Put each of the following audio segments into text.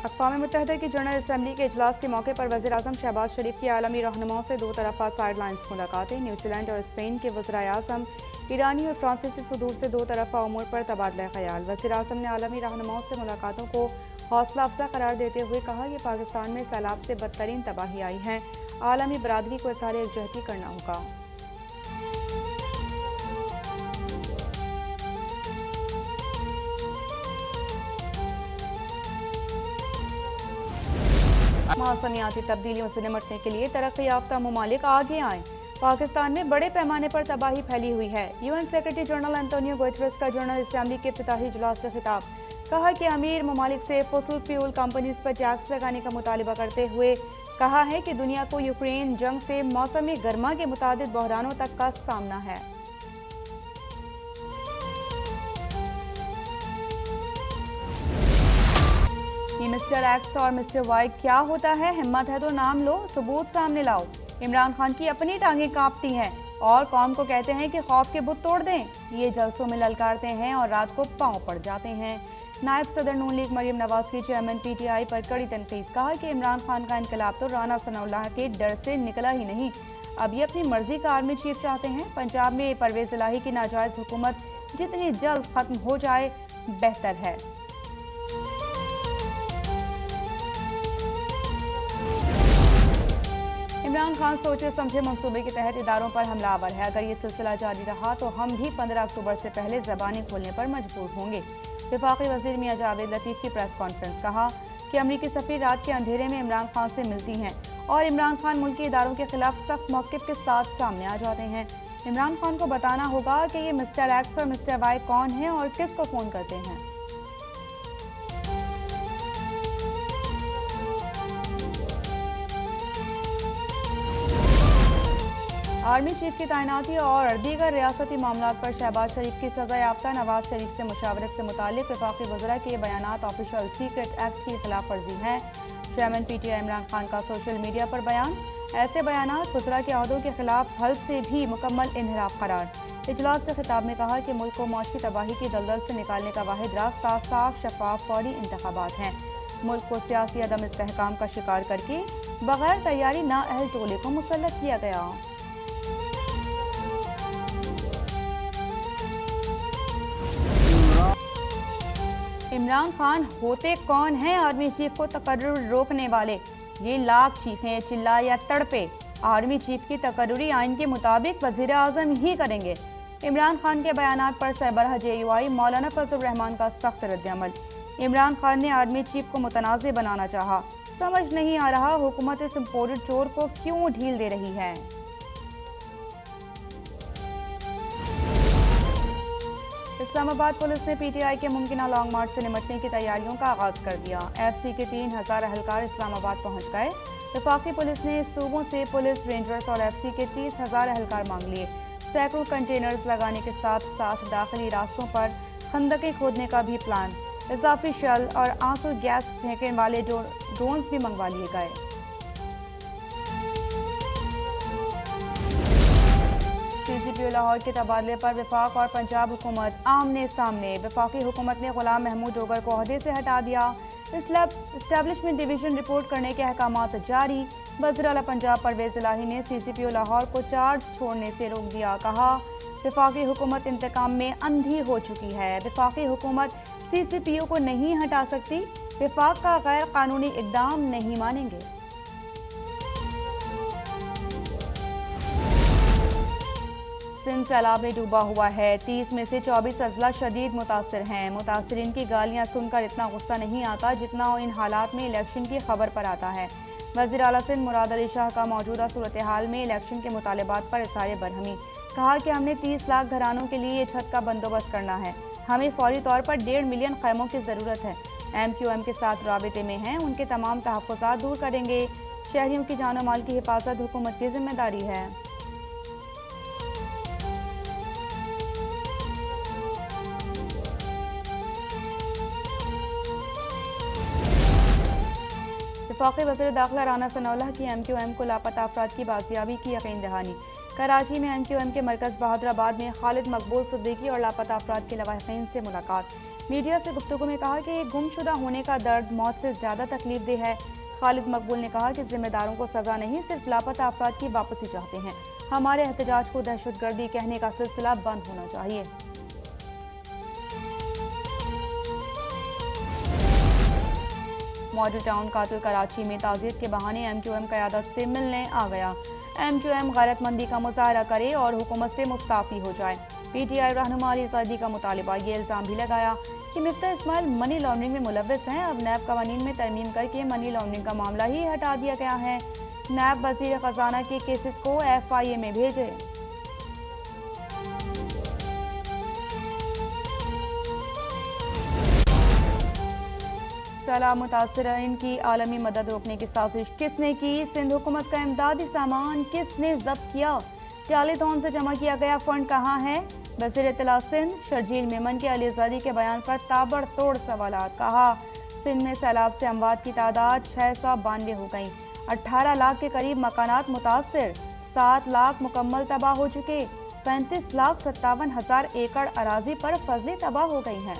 अक़वाम मुत्तहिदा की general assembly के इजलास के मौके पर वज़ीर आज़म शहबाज शरीफ की आलमी रहनुमाओं से दो तरफ़ा साइड लाइन्स मुलाकातें। न्यूजीलैंड और स्पेन के वज़ीर आज़म ईरानी और फ्रांसीसी सदूर से दो तरफ़ा उमूर पर तबादला ख्याल। वज़ीर आज़म ने आलमी रहनुमाओं से मुलाकातों को हौसला अफजा करार देते हुए कहा कि पाकिस्तान में सैलाब से बदतरीन तबाही आई है, आलमी बरादरी को इज़हार यकजहती करना होगा। मौसमियाती तब्दीलियों से निपटने के लिए तरक्की याफ्ता ममालिक आगे आएँ। पाकिस्तान में बड़े पैमाने पर तबाही फैली हुई है। UN secretary general Antonio Guterres का जनरल असम्बली के इफ्तिताही इजलास से खिताब। कहा कि अमीर ममालिक से फॉसिल फ्यूल कंपनीज पर टैक्स लगाने का मुतालिबा करते हुए कहा है कि दुनिया को यूक्रेन जंग से मौसमी गर्मा के मुतादिद बहरानों तक का सामना है। मिस्टर एक्स और मिस्टर वाई क्या होता है? हिम्मत है तो नाम लो, सबूत सामने लाओ। इमरान खान की अपनी टांगें कांपती हैं और कौम को कहते हैं कि खौफ के बुत तोड़ दें। ये जलसों में ललकारते हैं और रात को पांव पड़ जाते हैं। नायब सदर नून लीग मरियम नवाज की चेयरमैन पीटीआई पर कड़ी तनकीद। कहा कि इमरान खान का इनकलाब तो राना सनाउल्लाह के डर से निकला ही नहीं, अब ये अपनी मर्जी का आर्मी चीफ चाहते हैं। पंजाब में परवेज इलाही की नाजायज हुकूमत जितनी जल्द खत्म हो जाए बेहतर है। इमरान खान सोचे समझे मंसूबे के तहत इदारों पर हमलावर है। अगर ये सिलसिला जारी रहा तो हम भी 15 अक्टूबर से पहले ज़बानें खोलने पर मजबूर होंगे। वफाकी वज़ीर मियां जावेद लतीफ़ की प्रेस कॉन्फ्रेंस। कहा कि अमरीकी सफ़ीर रात के अंधेरे में इमरान खान से मिलती हैं और इमरान खान मुल्की इदारों के खिलाफ सख्त मौक़िफ़ के साथ सामने आ जाते हैं। इमरान खान को बताना होगा कि ये मिस्टर एक्स और मिस्टर वाई कौन हैं और किसको फ़ोन करते हैं। आर्मी चीफ की तैनाती और दीगर रियासती मामलात पर शहबाज शरीफ की सज़ा याफ्ता नवाज शरीफ से मुशावरत से मुतालिक वफाकी वज़रा के बयानात ऑफिशियल सीक्रेट एक्ट की खिलाफ वर्जी हैं। चेयरमैन पीटीआई इमरान खान का सोशल मीडिया पर बयान। ऐसे बयानात वज़रा के अहदों के खिलाफ हल्फ से भी मुकम्मल इन्हिराफ करार। इजलास से खिताब में कहा कि मुल्क को मौशी तबाही की दलदल से निकालने का वाहिद रास्ता साफ शफाफ फौरी इंतखाबात हैं। मुल्क को सियासी अदम इस्तेहकाम का शिकार करके बगैर तैयारी नाअहल टोले को मुसल्लत किया गया। इमरान खान होते कौन हैं आर्मी चीफ को तकर्रुर रोकने वाले? ये लाख चीखें चिल्ला या तड़पे आर्मी चीफ की तकर्रुरी आइन के मुताबिक वज़ीर आज़म ही करेंगे। इमरान खान के बयानात पर सरबराह JUI मौलाना फजल रहमान का सख्त रद्दअमल। इमरान खान ने आर्मी चीफ को मुतनाज़ बनाना चाहा, समझ नहीं आ रहा हुकूमत इस इम्पोर्टेड चोर को क्यों ढील दे रही है। इस्लामाबाद पुलिस ने पीटीआई के मुमकिन लॉन्ग मार्च से निपटने की तैयारियों का आगाज कर दिया। FC के 3000 अहलकार इस्लामाबाद पहुंच गए। वफाकी पुलिस ने सूबों से पुलिस, रेंजर्स और FC के 30,000 अहलकार मांग लिए। सैकड़ों कंटेनर्स लगाने के साथ साथ दाखिली रास्तों पर खंदकें खोदने का भी प्लान। इजाफी शल और आंसू गैस फेंकने वाले ड्रोन्स भी मंगवा लिए गए। CCPO लाहौर के तबादले पर वफाक और पंजाब हुकूमत आमने सामने। वफाकी हुकूमत ने गुलाम महमूद डोगर को ओहदे से हटा दिया। इस्टेब्लिशमेंट डिवीजन रिपोर्ट करने के अहकामात जारी। वज़ीर आला पंजाब परवेज इलाही ने CCPO लाहौर को चार्ज छोड़ने से रोक दिया। कहा वफाकी हुकूमत इंतकाम में अंधी हो चुकी है। वफाकी हुकूमत CCPO को नहीं हटा सकती। वफाक का गैर कानूनी इक़दाम नहीं मानेंगे। सिंध सैलाब में डूबा हुआ है। 30 में से 24 अजला शदीद मुतासर हैं। मुतासरीन की गालियां सुनकर इतना गुस्सा नहीं आता जितना इन हालात में इलेक्शन की खबर पर आता है। वज़ीर आला सिंध मुराद अली शाह का मौजूदा सूरत हाल में इलेक्शन के मुतालबात पर इज़हार बरहमी। कहा कि हमने 30 लाख घरानों के लिए ये छत का बंदोबस्त करना है। हमें फौरी तौर पर 1.5 मिलियन खैमों की ज़रूरत है। MQM के साथ राबिते में हैं, उनके तमाम तहफ़्फ़ुज़ात दूर करेंगे। शहरियों की जान और माल की हिफाजत हुकूमत की जिम्मेदारी है। वफाकी वज़ीर दाखिला राना सनाउल्लाह की MQM को लापता अफराद की बाजियाबी की यकीन दहानी। कराची में MQM के मरकज़ बहादुराबाद में खालिद मकबूल सिद्दीकी और लापता अफराद के लवाहिकीन से मुलाकात। मीडिया से गुफ्तगू में कहा कि गुमशुदा होने का दर्द मौत से ज़्यादा तकलीफदेह है। खालिद मकबूल ने कहा कि जिम्मेदारों को सज़ा नहीं, सिर्फ लापता अफराद की वापसी चाहते हैं। हमारे एहतजाज को दहशतगर्दी कहने का सिलसिला बंद होना चाहिए। मॉडल टाउन कातिल कराची में ताज़ियत के बहाने MQM क़यादत से मिलने आ गया। MQM गैरतमंदी का मुजाहरा करे और हुकूमत से मुस्ताफ़ी हो जाए। PTI रहनुमा अली ज़ैदी का मुतालिबा। ये इल्ज़ाम भी लगाया कि मिफ्ता इस्माइल मनी लॉन्ड्रिंग में मुलव्वस हैं। अब नैब कवानीन में तरमीम करके मनी लॉन्ड्रिंग का मामला ही हटा दिया गया है। नैब वज़ीर ख़जाना के केसेस को FIA में भेजे। सैलाब मुतासिरीन की आलमी मदद रोकने की साजिश किसने की? सिंध हुकूमत का इमदादी सामान किसने जब्त किया? टालीथॉन से जमा किया गया फंड कहाँ है? वज़ीर इत्तला सिंध शर्जील मेमन के अली ज़ैदी के बयान पर ताबड़तोड़ सवालात। कहा सिंध में सैलाब से अमवात की तादाद 692 हो गई। 18 लाख के करीब मकानात मुतासिर, 7 लाख मुकम्मल तबाह हो चुके। 35,57,000 एकड़ अराजी पर फसलें तबाह हो गई हैं।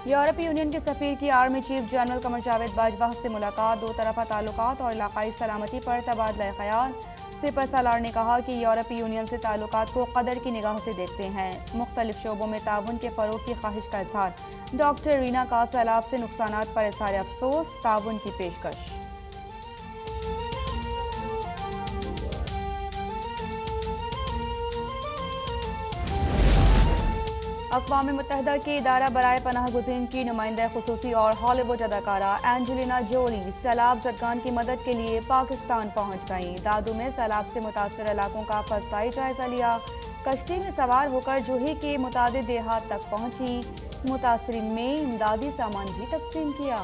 यूरोपीय यूनियन के सफीर की army chief general Qamar Javed Bajwa से मुलाकात। दो तरफा ताल्लुकात और इलाकाई सलामती पर तबादला ख्याल। सिपर सालार ने कहा कि यूरोपीय यूनियन से ताल्लुकात को कदर की निगाह से देखते हैं। मुख्तलिफ शोबों में ताउन के फरोग की ख्वाहिश का इजहार। डॉक्टर रीना का सैलाब से नुकसानात पर इज़हार अफसोस, ताउन की पेशकश। अक़वाम मुत्तहिदा के इदारा बराए पनाह गुज़ीन की नुमाइंदा खुसूसी और हॉलीवुड अदाकारा एंजेलिना जोली सैलाब ज़दगान की मदद के लिए पाकिस्तान पहुँच गईं। दादू में सैलाब से मुतासर इलाकों का फसदाई जायजा लिया। कश्ती में सवार होकर जूही के मुतादिद देहात तक पहुँची। मुतासरीन में इमदादी सामान भी तकसीम किया।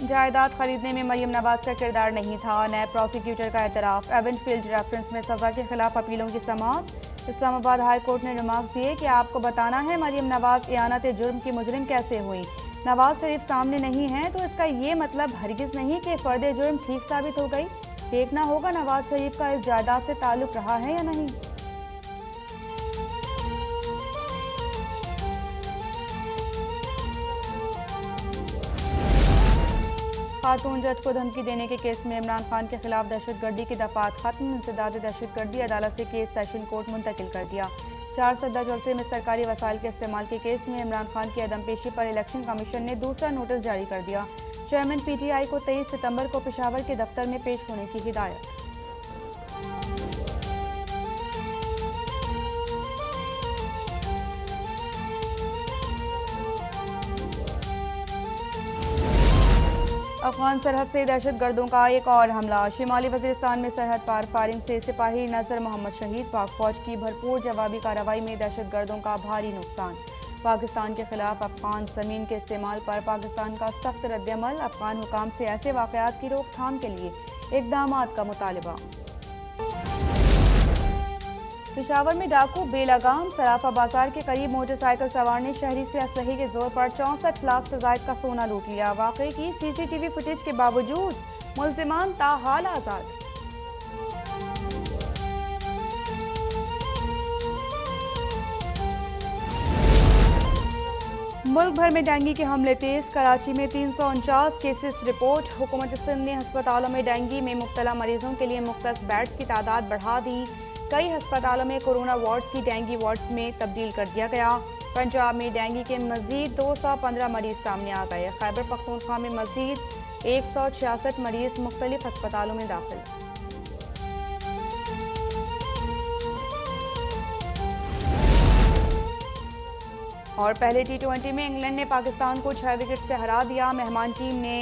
जायदाद खरीदने में मरियम नवाज का किरदार नहीं था, नैब प्रोसिक्यूटर का एतराफ़। एवनफील्ड रेफरेंस में सज़ा के खिलाफ अपीलों की समाअत। इस्लामाबाद हाई कोर्ट ने रिमार्क्स दिए कि आपको बताना है मरियम नवाज इयानत जुर्म की मुजरिम कैसे हुई। नवाज शरीफ सामने नहीं है तो इसका ये मतलब हरगिज़ नहीं कि फ़र्द जुर्म ठीक साबित हो गई। देखना होगा नवाज शरीफ का इस जायदाद से ताल्लुक़ रहा है या नहीं। खातून जज को धमकी देने के केस में इमरान खान के खिलाफ दहशतगर्दी की दफात खत्म। इंसदाद दहशतगर्दी अदालत से केस सेशन कोर्ट मुंतकिल कर दिया। 4 सद्दा जलसे में सरकारी वसाइल के इस्तेमाल के केस में इमरान खान की अदम पेशी पर इलेक्शन कमीशन ने दूसरा नोटिस जारी कर दिया। चेयरमैन PTI को 23 सितंबर को पेशावर के दफ्तर में पेश होने की हिदायत। अफगान सरहद से दहशतगर्दों का एक और हमला। शिमाली वज़ीरिस्तान में सरहद पार फायरिंग से सिपाही नज़र मोहम्मद शहीद। पाक फौज की भरपूर जवाबी कार्रवाई में दहशतगर्दों का भारी नुकसान। पाकिस्तान के खिलाफ अफगान ज़मीन के इस्तेमाल पर पाकिस्तान का सख्त रद्दअमल। अफगान हुकाम से ऐसे वाक़यात की रोकथाम के लिए इक़दामात का मुतालिबा। पेशावर में डाकू बेलगाम। सराफा बाजार के करीब मोटरसाइकिल सवार ने शहरी से असलहे के जोर पर 64 लाख से ज़ायद का सोना लूट लिया। वाक़े की CCTV फुटेज के बावजूद मुल्ज़िमान ताहाल आज़ाद। मुल्क भर में डेंगू के हमले तेज। कराची में 349 केसेस रिपोर्ट। हुकूमत सिंध ने अस्पतालों में डेंगू में मुब्तला मरीजों के लिए मुख्तस बेड्स की तादाद बढ़ा दी। कई अस्पतालों में कोरोना वार्ड्स की डेंगू वार्ड्स में तब्दील कर दिया गया। पंजाब में डेंगू के मजीद 215 मरीज सामने आ गए। खैबर पख्तूनख्वा में मजीद 166 मरीज मुख्तलिफ अस्पतालों में दाखिल। और पहले T20 में इंग्लैंड ने पाकिस्तान को 6 विकेट से हरा दिया। मेहमान टीम ने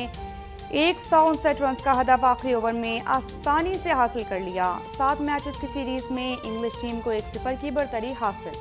159 रन का हदफ आखिरी ओवर में आसानी से हासिल कर लिया। 7 मैचेस की सीरीज में इंग्लिश टीम को 1-0 की बढ़तरी हासिल।